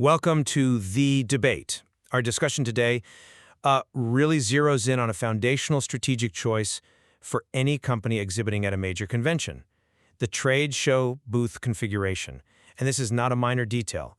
Welcome to The Debate. Our discussion today really zeroes in on a foundational strategic choice for any company exhibiting at a major convention: the trade show booth configuration. And this is not a minor detail.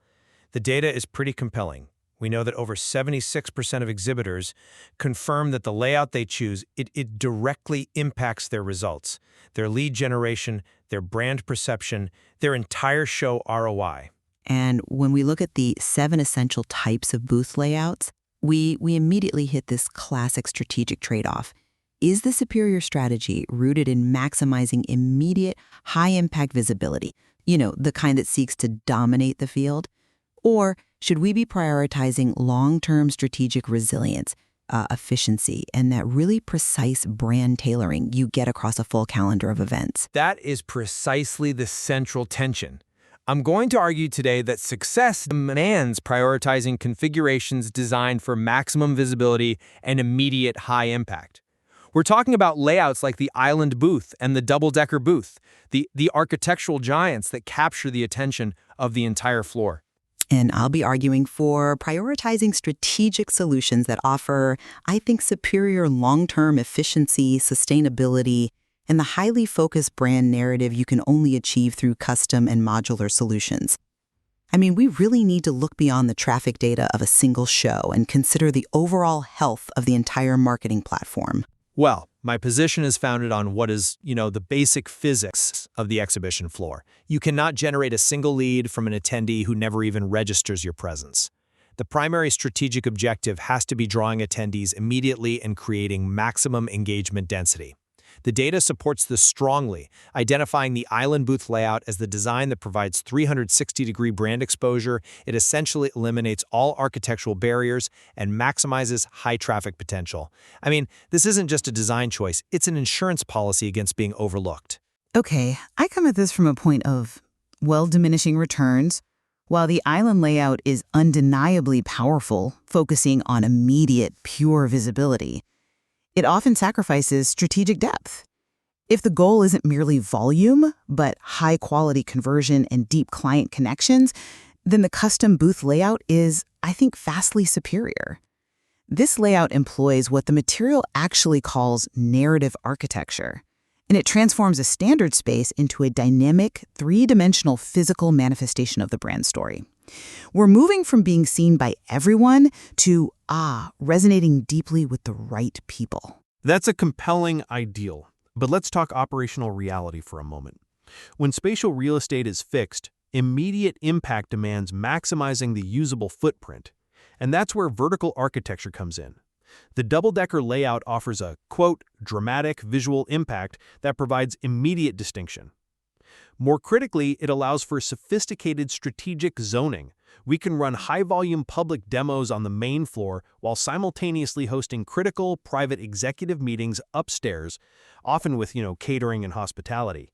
The data is pretty compelling. We know that over 76% of exhibitors confirm that the layout they choose, it directly impacts their results, their lead generation, their brand perception, their entire show ROI. And when we look at the 7 essential types of booth layouts, we immediately hit this classic strategic trade-off. Is the superior strategy rooted in maximizing immediate, high-impact visibility, the kind that seeks to dominate the field? Or should we be prioritizing long-term strategic resilience, efficiency, and that really precise brand tailoring you get across a full calendar of events? That is precisely the central tension. I'm going to argue today that success demands prioritizing configurations designed for maximum visibility and immediate high impact. We're talking about layouts like the island booth and the double-decker booth, the architectural giants that capture the attention of the entire floor. And I'll be arguing for prioritizing strategic solutions that offer, I think, superior long-term efficiency, sustainability, and the highly focused brand narrative you can only achieve through custom and modular solutions. I mean, we really need to look beyond the traffic data of a single show and consider the overall health of the entire marketing platform. Well, my position is founded on what is, the basic physics of the exhibition floor. You cannot generate a single lead from an attendee who never even registers your presence. The primary strategic objective has to be drawing attendees immediately and creating maximum engagement density. The data supports this strongly, identifying the island booth layout as the design that provides 360-degree brand exposure. It essentially eliminates all architectural barriers and maximizes high traffic potential. I mean, this isn't just a design choice, it's an insurance policy against being overlooked. Okay, I come at this from a point of, diminishing returns. While the island layout is undeniably powerful, focusing on immediate, pure visibility, it often sacrifices strategic depth. If the goal isn't merely volume, but high-quality conversion and deep client connections, then the custom booth layout is, I think, vastly superior. This layout employs what the material actually calls narrative architecture, and it transforms a standard space into a dynamic, three-dimensional physical manifestation of the brand story. We're moving from being seen by everyone to, resonating deeply with the right people. That's a compelling ideal, but let's talk operational reality for a moment. When spatial real estate is fixed, immediate impact demands maximizing the usable footprint, and that's where vertical architecture comes in. The double-decker layout offers a, quote, dramatic visual impact that provides immediate distinction. More critically, it allows for sophisticated strategic zoning. We can run high-volume public demos on the main floor while simultaneously hosting critical, private executive meetings upstairs, often with, catering and hospitality.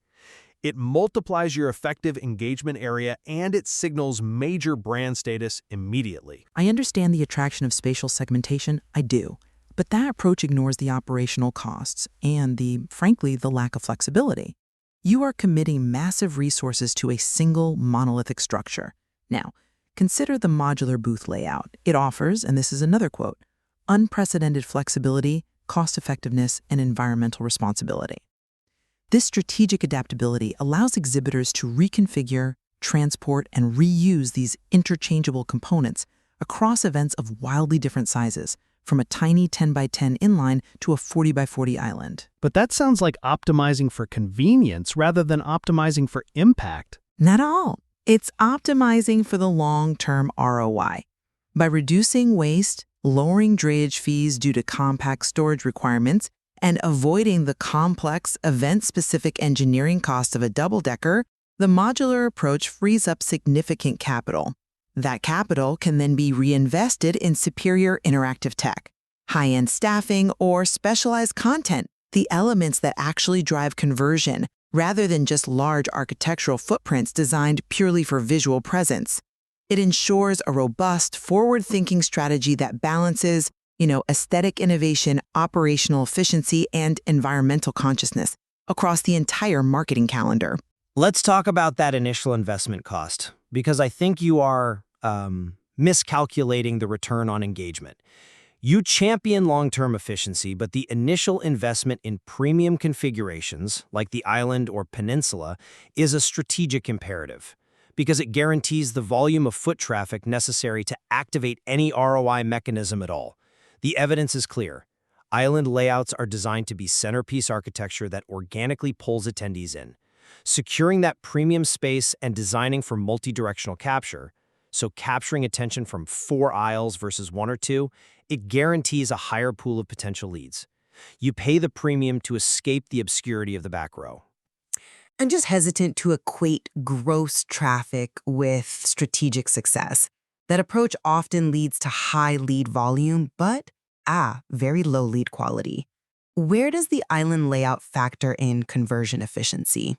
It multiplies your effective engagement area and it signals major brand status immediately. I understand the attraction of spatial segmentation, I do. But that approach ignores the operational costs and frankly, the lack of flexibility. You are committing massive resources to a single monolithic structure. Now, consider the modular booth layout. It offers, and this is another quote, unprecedented flexibility, cost-effectiveness, and environmental responsibility. This strategic adaptability allows exhibitors to reconfigure, transport, and reuse these interchangeable components across events of wildly different sizes, from a tiny 10x10 inline to a 40x40 island. But that sounds like optimizing for convenience rather than optimizing for impact. Not all. It's optimizing for the long-term ROI. By reducing waste, lowering drayage fees due to compact storage requirements, and avoiding the complex, event-specific engineering costs of a double-decker, the modular approach frees up significant capital. That capital can then be reinvested in superior interactive tech, high-end staffing, or specialized content, the elements that actually drive conversion, rather than just large architectural footprints designed purely for visual presence. It ensures a robust, forward-thinking strategy that balances, aesthetic innovation, operational efficiency, and environmental consciousness across the entire marketing calendar. Let's talk about that initial investment cost, because I think you are miscalculating the return on engagement. You champion long-term efficiency, but the initial investment in premium configurations, like the island or peninsula, is a strategic imperative because it guarantees the volume of foot traffic necessary to activate any ROI mechanism at all. The evidence is clear. Island layouts are designed to be centerpiece architecture that organically pulls attendees in. Securing that premium space and designing for multi-directional capture, so capturing attention from 4 aisles versus 1 or 2, it guarantees a higher pool of potential leads. You pay the premium to escape the obscurity of the back row. I'm just hesitant to equate gross traffic with strategic success. That approach often leads to high lead volume, but very low lead quality. Where does the island layout factor in conversion efficiency?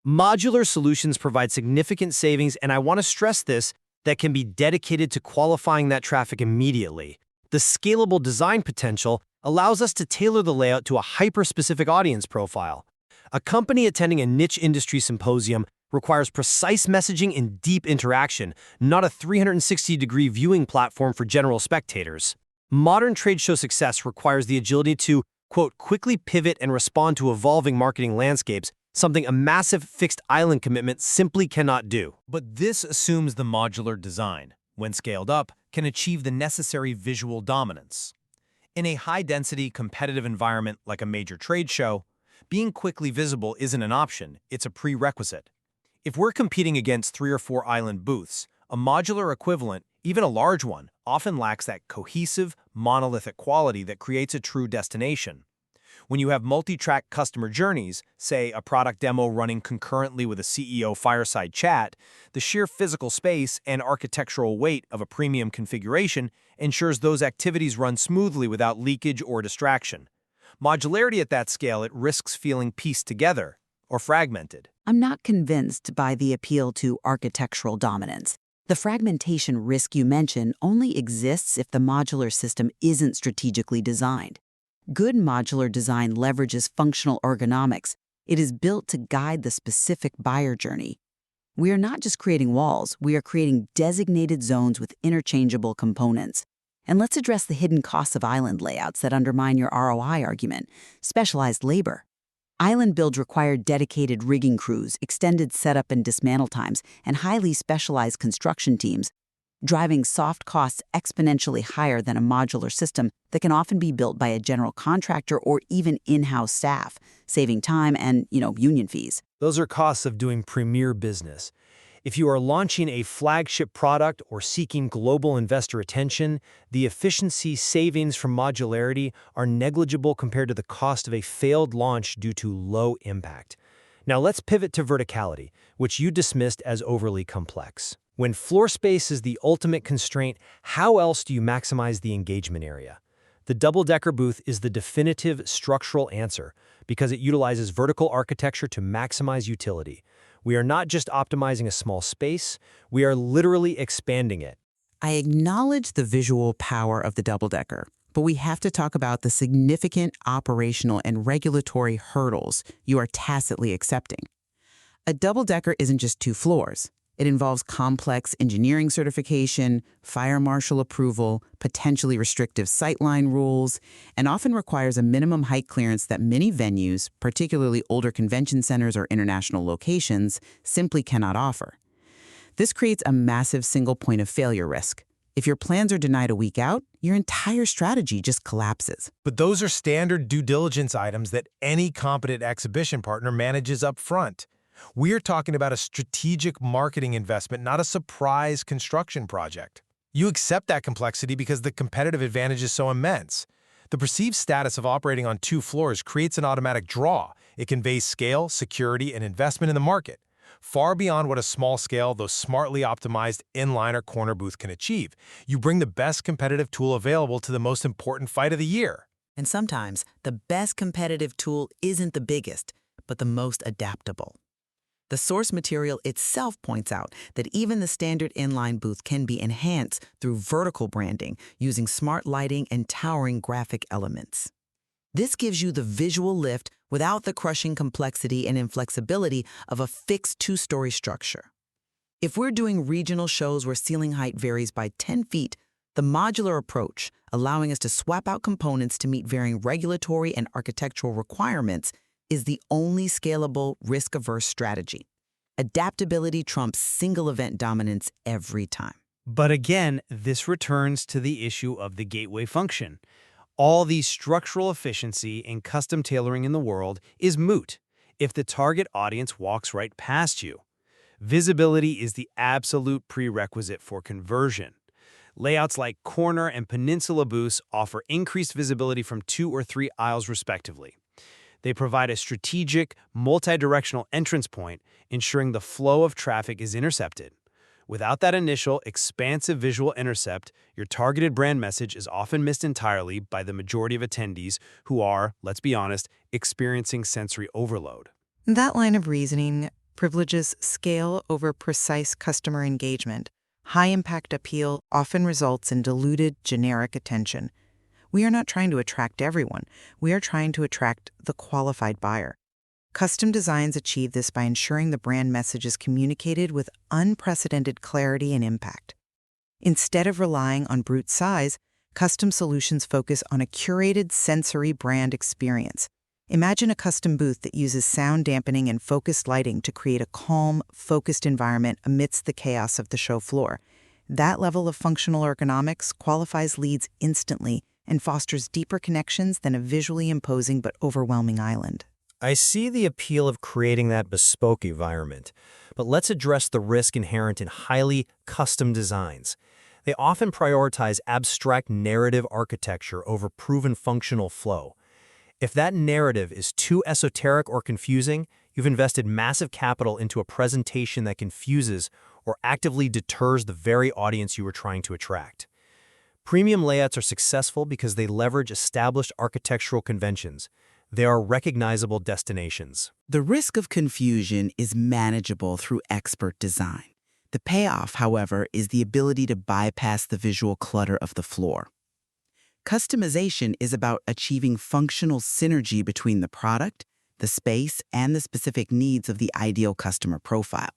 Modular solutions provide significant savings, and I want to stress this, that can be dedicated to qualifying that traffic immediately. The scalable design potential allows us to tailor the layout to a hyper-specific audience profile. A company attending a niche industry symposium requires precise messaging and deep interaction, not a 360-degree viewing platform for general spectators. Modern trade show success requires the agility to, quote, quickly pivot and respond to evolving marketing landscapes, something a massive fixed island commitment simply cannot do. But this assumes the modular design, when scaled up, can achieve the necessary visual dominance. In a high-density, competitive environment like a major trade show, being quickly visible isn't an option, it's a prerequisite. If we're competing against 3 or 4 island booths, a modular equivalent, even a large one, often lacks that cohesive, monolithic quality that creates a true destination. When you have multi-track customer journeys, say a product demo running concurrently with a CEO fireside chat, the sheer physical space and architectural weight of a premium configuration ensures those activities run smoothly without leakage or distraction. Modularity at that scale, it risks feeling pieced together or fragmented. I'm not convinced by the appeal to architectural dominance. The fragmentation risk you mention only exists if the modular system isn't strategically designed. Good modular design leverages functional ergonomics. It is built to guide the specific buyer journey. We are not just creating walls, we are creating designated zones with interchangeable components. And let's address the hidden costs of island layouts that undermine your ROI argument: specialized labor. Island builds require dedicated rigging crews, extended setup and dismantle times, and highly specialized construction teams, driving soft costs exponentially higher than a modular system that can often be built by a general contractor or even in-house staff, saving time and, union fees. Those are costs of doing premier business. If you are launching a flagship product or seeking global investor attention, the efficiency savings from modularity are negligible compared to the cost of a failed launch due to low impact. Now let's pivot to verticality, which you dismissed as overly complex. When floor space is the ultimate constraint, how else do you maximize the engagement area? The double-decker booth is the definitive structural answer because it utilizes vertical architecture to maximize utility. We are not just optimizing a small space, we are literally expanding it. I acknowledge the visual power of the double-decker, but we have to talk about the significant operational and regulatory hurdles you are tacitly accepting. A double-decker isn't just 2 floors. It involves complex engineering certification, fire marshal approval, potentially restrictive sightline rules, and often requires a minimum height clearance that many venues, particularly older convention centers or international locations, simply cannot offer. This creates a massive single point of failure risk. If your plans are denied a week out, your entire strategy just collapses. But those are standard due diligence items that any competent exhibition partner manages up front. We're talking about a strategic marketing investment, not a surprise construction project. You accept that complexity because the competitive advantage is so immense. The perceived status of operating on 2 floors creates an automatic draw. It conveys scale, security, and investment in the market, far beyond what a small-scale, though smartly optimized inline or corner booth can achieve. You bring the best competitive tool available to the most important fight of the year. And sometimes, the best competitive tool isn't the biggest, but the most adaptable. The source material itself points out that even the standard inline booth can be enhanced through vertical branding using smart lighting and towering graphic elements. This gives you the visual lift without the crushing complexity and inflexibility of a fixed 2-story structure. If we're doing regional shows where ceiling height varies by 10 feet, the modular approach, allowing us to swap out components to meet varying regulatory and architectural requirements, is the only scalable, risk-averse strategy. Adaptability trumps single-event dominance every time. But again, this returns to the issue of the gateway function. All the structural efficiency and custom tailoring in the world is moot if the target audience walks right past you. Visibility is the absolute prerequisite for conversion. Layouts like corner and peninsula booths offer increased visibility from 2 or 3 aisles respectively. They provide a strategic, multi-directional entrance point, ensuring the flow of traffic is intercepted. Without that initial, expansive visual intercept, your targeted brand message is often missed entirely by the majority of attendees who are, let's be honest, experiencing sensory overload. That line of reasoning privileges scale over precise customer engagement. High-impact appeal often results in diluted, generic attention. We are not trying to attract everyone. We are trying to attract the qualified buyer. Custom designs achieve this by ensuring the brand message is communicated with unprecedented clarity and impact. Instead of relying on brute size, custom solutions focus on a curated sensory brand experience. Imagine a custom booth that uses sound dampening and focused lighting to create a calm, focused environment amidst the chaos of the show floor. That level of functional ergonomics qualifies leads instantly and fosters deeper connections than a visually imposing but overwhelming island. I see the appeal of creating that bespoke environment, but let's address the risk inherent in highly custom designs. They often prioritize abstract narrative architecture over proven functional flow. If that narrative is too esoteric or confusing, you've invested massive capital into a presentation that confuses or actively deters the very audience you were trying to attract. Premium layouts are successful because they leverage established architectural conventions. They are recognizable destinations. The risk of confusion is manageable through expert design. The payoff, however, is the ability to bypass the visual clutter of the floor. Customization is about achieving functional synergy between the product, the space, and the specific needs of the ideal customer profile.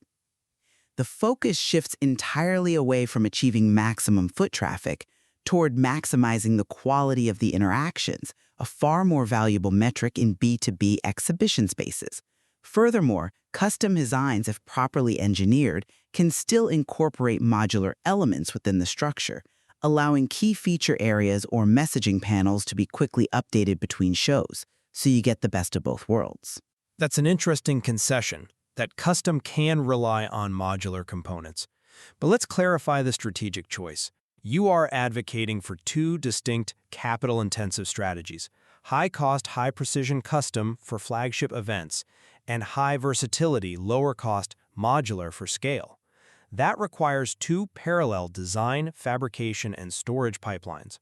The focus shifts entirely away from achieving maximum foot traffic toward maximizing the quality of the interactions, a far more valuable metric in B2B exhibition spaces. Furthermore, custom designs, if properly engineered, can still incorporate modular elements within the structure, allowing key feature areas or messaging panels to be quickly updated between shows, so you get the best of both worlds. That's an interesting concession, that custom can rely on modular components. But let's clarify the strategic choice. You are advocating for 2 distinct capital-intensive strategies: high-cost, high-precision custom for flagship events, and high-versatility, lower-cost modular for scale. That requires 2 parallel design, fabrication, and storage pipelines.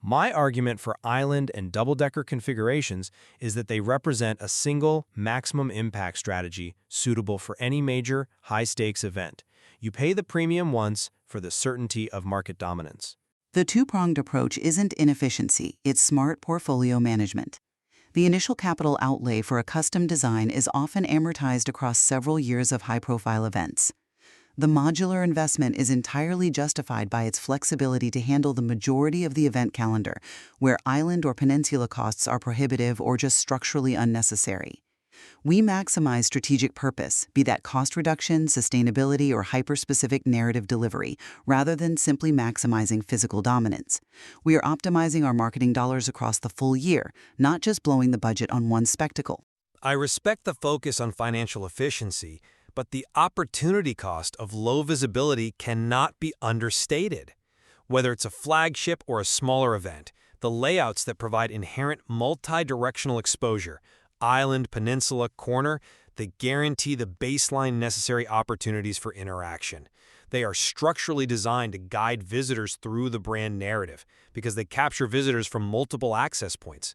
My argument for island and double-decker configurations is that they represent a single, maximum impact strategy suitable for any major, high-stakes event. You pay the premium once for the certainty of market dominance. The two-pronged approach isn't inefficiency, it's smart portfolio management. The initial capital outlay for a custom design is often amortized across several years of high-profile events. The modular investment is entirely justified by its flexibility to handle the majority of the event calendar, where island or peninsula costs are prohibitive or just structurally unnecessary. We maximize strategic purpose, be that cost reduction, sustainability, or hyper-specific narrative delivery, rather than simply maximizing physical dominance. We are optimizing our marketing dollars across the full year, not just blowing the budget on one spectacle. I respect the focus on financial efficiency, but the opportunity cost of low visibility cannot be understated. Whether it's a flagship or a smaller event, the layouts that provide inherent multi-directional exposure, island, peninsula, corner, they guarantee the baseline necessary opportunities for interaction. They are structurally designed to guide visitors through the brand narrative because they capture visitors from multiple access points.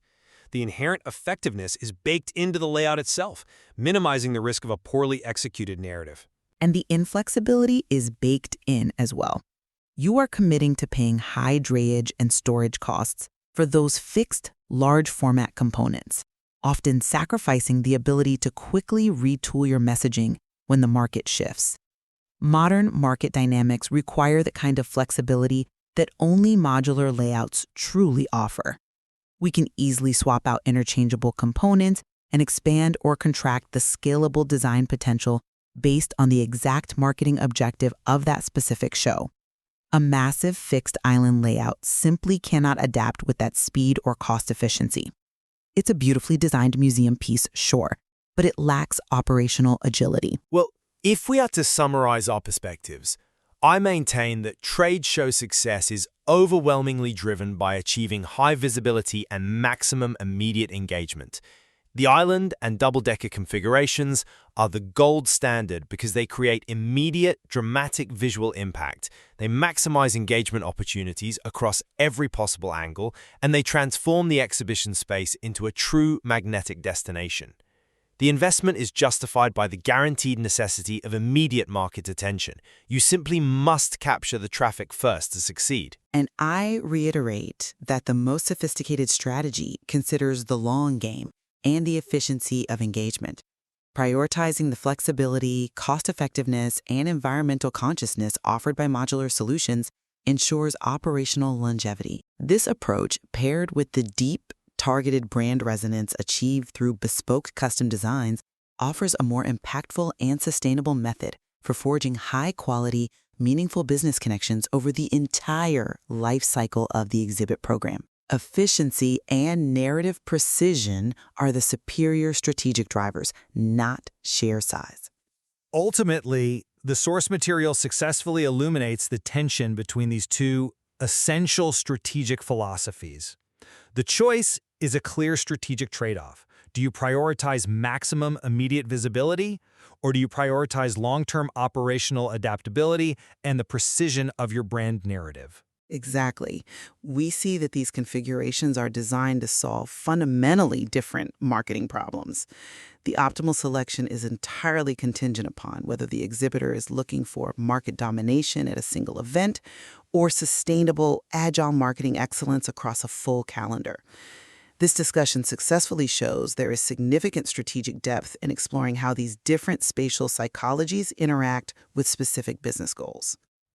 The inherent effectiveness is baked into the layout itself, minimizing the risk of a poorly executed narrative. And the inflexibility is baked in as well. You are committing to paying high drayage and storage costs for those fixed, large format components, often sacrificing the ability to quickly retool your messaging when the market shifts. Modern market dynamics require the kind of flexibility that only modular layouts truly offer. We can easily swap out interchangeable components and expand or contract the scalable design potential based on the exact marketing objective of that specific show. A massive fixed island layout simply cannot adapt with that speed or cost efficiency. It's a beautifully designed museum piece, sure, but it lacks operational agility. Well, if we are to summarize our perspectives, I maintain that trade show success is overwhelmingly driven by achieving high visibility and maximum immediate engagement. The island and double-decker configurations are the gold standard because they create immediate, dramatic visual impact. They maximize engagement opportunities across every possible angle, and they transform the exhibition space into a true magnetic destination. The investment is justified by the guaranteed necessity of immediate market attention. You simply must capture the traffic first to succeed. And I reiterate that the most sophisticated strategy considers the long game and the efficiency of engagement, prioritizing the flexibility, cost-effectiveness, and environmental consciousness offered by modular solutions ensures operational longevity. This approach, paired with the deep, targeted brand resonance achieved through bespoke custom designs, offers a more impactful and sustainable method for forging high-quality, meaningful business connections over the entire life cycle of the exhibit program. Efficiency and narrative precision are the superior strategic drivers, not sheer size. Ultimately, the source material successfully illuminates the tension between these two essential strategic philosophies. The choice is a clear strategic trade-off. Do you prioritize maximum immediate visibility, or do you prioritize long-term operational adaptability and the precision of your brand narrative? Exactly. We see that these configurations are designed to solve fundamentally different marketing problems. The optimal selection is entirely contingent upon whether the exhibitor is looking for market domination at a single event or sustainable, agile marketing excellence across a full calendar. This discussion successfully shows there is significant strategic depth in exploring how these different spatial psychologies interact with specific business goals.